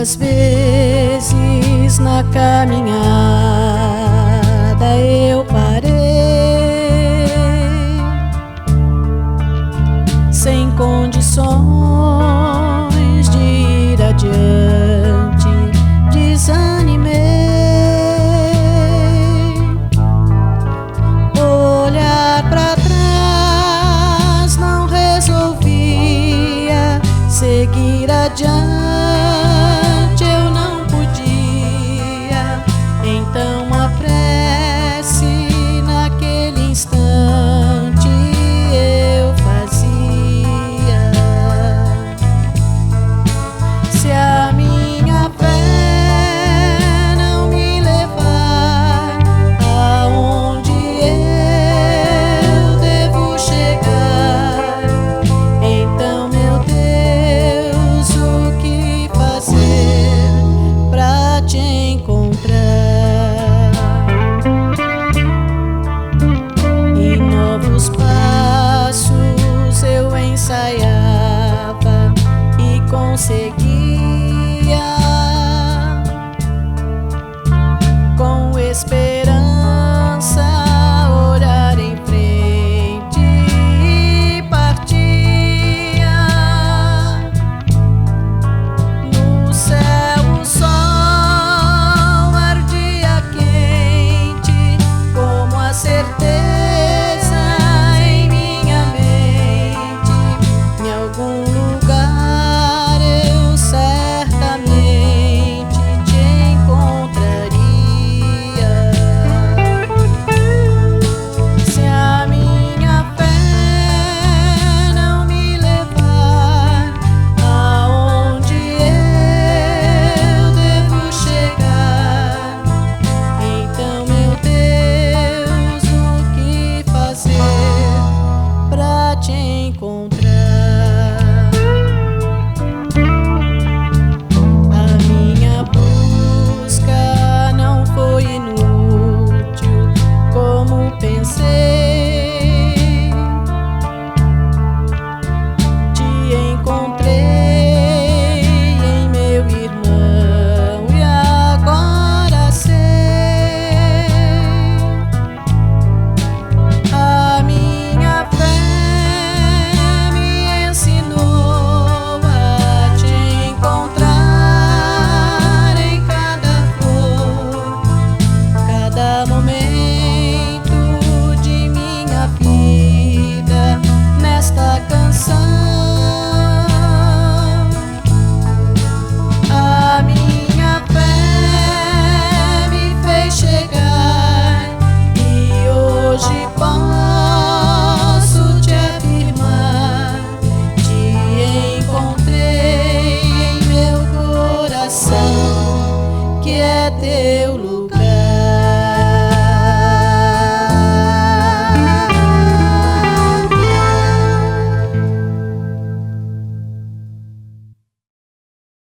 Quantas vezes na caminhada eu parei, sem condições de ir adiante, desanimei. Olhar para trás não resolvia, seguir adiante eu não podia. Então a prece naquele instante eu fazia. Se a minha fé não me levar aonde eu devo chegar, então, meu Deus, o que fazer pra te encontrar? E novos passos eu ensaiava e conseguia, com esperança, olhar em frente e partia. No céu o sol ardia quente, como a certeza em minha mente. Em algum lugar eu certamente te encontraria. Se a minha fé não me levar aonde eu devo chegar, então, meu Deus, o que fazer pra te encontrar? A minha busca não foi inútil, como pensei. Te encontrei em meu irmão e agora sei. A minha fé me ensinou a te encontrar em cada flor, cada momento de minha vida, nesta canção. A minha fé me fez chegar e hoje posso te afirmar: te encontrei em meu coração, que é teu lugar.